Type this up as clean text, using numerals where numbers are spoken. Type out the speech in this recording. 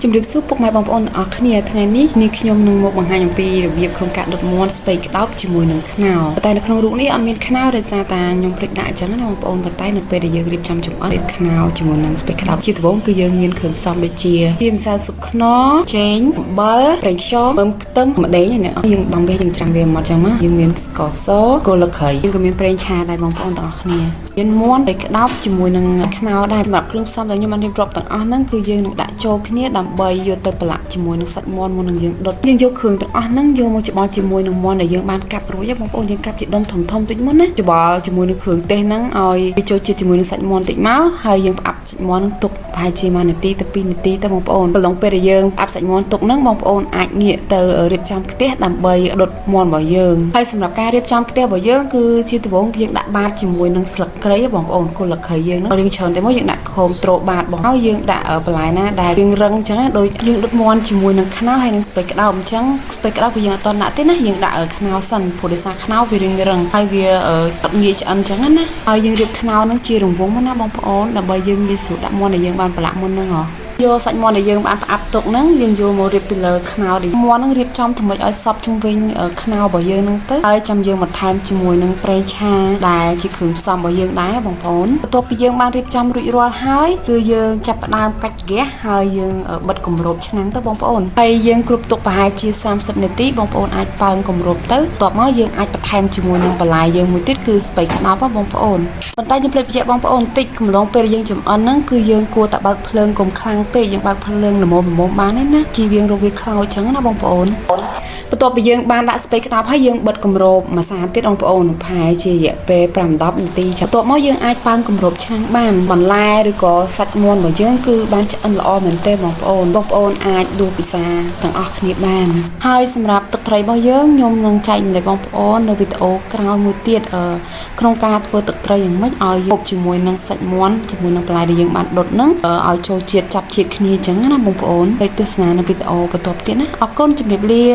ជំរាបសួរពុកម៉ែបងប្អូនទាំងអស់គ្នាថ្ងៃនេះនាងខ្ញុំនឹងមកបង្ហាញអំពីរបៀបក្នុងការដុតមាន់ស្ពៃក្តោបជាមួយនឹងខ្នោតែនៅក្នុងរូបនេះអត់មានខ្នោដោយសារតែខ្ញុំភ្លេចដាក់អញ្ចឹងណាបងប្អូនប៉ុន្តែនៅពេលដែលយើងរៀបចំចម្អិនរៀបខ្នោជាមួយនឹងស្ពៃក្តោបជាដំបូងគឺយើងមានគ្រឿងផ្សំដូចជាម្សៅស៊ុបខ្នុរចេងអំបិលប្រេងខ្យងមើមខ្ទឹមម្ដេងណាយើងបំវាយើងច្រាំវាមកអញ្ចឹងណាយើងមានស្ករសគល់ស្លឹកគ្រៃយើងក៏មានប្រេងឆាដែរបងប្អូនទាំងអស់គ្នាមានមាន់ស្ពៃក្តោបជាមួយនឹងខ្នោដែរសម្រាប់គ្រឿងផ្សំដែលខ្ញុំបានរៀបរាប់ទាំងអស់ហ្នឹងគឺយើងនឹងដាក់ចូលគ្នាដើម្បីយកទៅប្រឡាក់ជាមួយនឹងសាច់មាន់មុននឹងយើងដុតយើងយកគ្រឿងទាំងអស់ហ្នឹងយកមកច្បល់ជាមួយនឹងមាន់ដែលយើងបានកាប់រួចបងប្អូនយើងកាប់ជាដុំធំៗតិចមុនណាច្បល់ជាមួយនឹងគ្រឿងទេសហ្នឹងឲ្យវាចូលជាតិជាមួយនឹងសាច់មាន់តិចមកហើយយើងផ្អាប់សាច់មាន់ហ្នឹងទុកប្រហែលជា1នាទីទៅ2នាទីទៅបងប្អូនក្នុងពេលដែលយើងផ្អាប់សាច់មាន់ទុកហ្នឹងបងប្អូនអាចងាកទៅរៀបចំខ្ទះដើម្បីដុតមាន់របស់យើងហើយសម្រាប់ការរៀបចំខ្ទះរបស់យើងគឺជាដំបូងយើងដាក់បាតជាមួយនឹងស្លឹកគ្រៃបងប្អូនគល់ស្លឹកគ្រៃយើងហ្នឹងរៀងច្រើនតែមកយើងដាក់ខោមត្រូបាតបងហើយយើងដាក់បន្លែណាដែលយើងរឹងអញ្ចឹងដូចយើងដុតមាន់ជាមួយនឹងខ្នោហើយនឹងស្ពៃក្តោបអញ្ចឹងស្ពៃក្តោបគឺយើងអត់តដាក់ទេណាយើងដាក់ខ្នោសិនព្រោះដោយសារខ្នោវារឹងហើយវាអត់ងាយឆ្អិនអញ្ចឹងណាហើយយើងរៀបខ្នោហ្នឹងជារង្វង់មកណាបងប្អូនដើម្បីយើងងាយស្រួលដាក់មាន់ដែលយើងបានប្រឡាក់មុនហ្នឹងយកសាច់មាន់ដែលយើងបានផ្អាប់ទុកហ្នឹងយើងយកមករៀបពីលើខ្នោនេះមាន់ហ្នឹងរៀបចំធ្វើម៉េចឲ្យសព្វជុំវិញខ្នោរបស់យើងហ្នឹងទៅហើយចាំយើងបន្ថែមជាមួយនឹងប្រេងឆាដែលជាគ្រឿងផ្សំរបស់យើងដែរបងប្អូនបន្ទាប់ពីយើងបានរៀបចំរួចរាល់ហើយគឺយើងចាប់ផ្ដើមកាច់ហ្គាសហើយយើងបិទគម្របឆ្នាំងទៅបងប្អូនហើយយើងគ្រប់ទុកប្រហែលជា30នាទីបងប្អូនអាចប៉ើងគម្របទៅបន្ទាប់មកយើងអាចបន្ថែមជាមួយនឹងបន្លែយើងមួយទៀតគឺស្ពៃក្តោបបងប្អូនប៉ុន្តែខ្ញុំភ្លេចបញ្ជាក់បងប្អូនបន្តិចកំឡុងពេលយើងចម្អិនហ្នឹងគឺយើងគួរតែបើកភ្លើងកុំខ្លាំងពេកយើងបើកភ្លើងល្មមបានទេណាជៀសវាងរវាខ្លោចអញ្ចឹងណាបងប្អូនបន្ទាប់ពីយើងបានដាក់ស្ពៃក្តោបហើយយើងបិទគម្របមួយសាទៀតបងប្អូនប្រហែលជារយៈពេល5-10នាទីបន្ទាប់មកយើងអាចប៉ើងគម្របឆ្នាំងបានបន្លែឬក៏សាច់មាន់របស់យើងគឺបានឆ្អិនល្អមែនទេបងប្អូនអាចដួសពិសាទាំងអស់គ្នាបានហើយសម្រាប់ទឹកត្រីរបស់យើងខ្ញុំនឹងចែកម្លែកបងប្អូននៅវីដេអូក្រោយមួយទៀតក្នុងការធ្វើទឹកត្រីយ៉ាងម៉េចឲ្យពុកជាមួយនឹងសាច់មាន់ជាមួយនឹងបន្លែដែលយើងបានដុតហ្នឹងឲ្យចូលជាតិចាប់ជាតិគ្នាអញ្ចឹងណាបងប្អូនដូចទស្សនានៅវីដេអូបន្ទាប់ទៀតណាអរគុណជម្រាបលា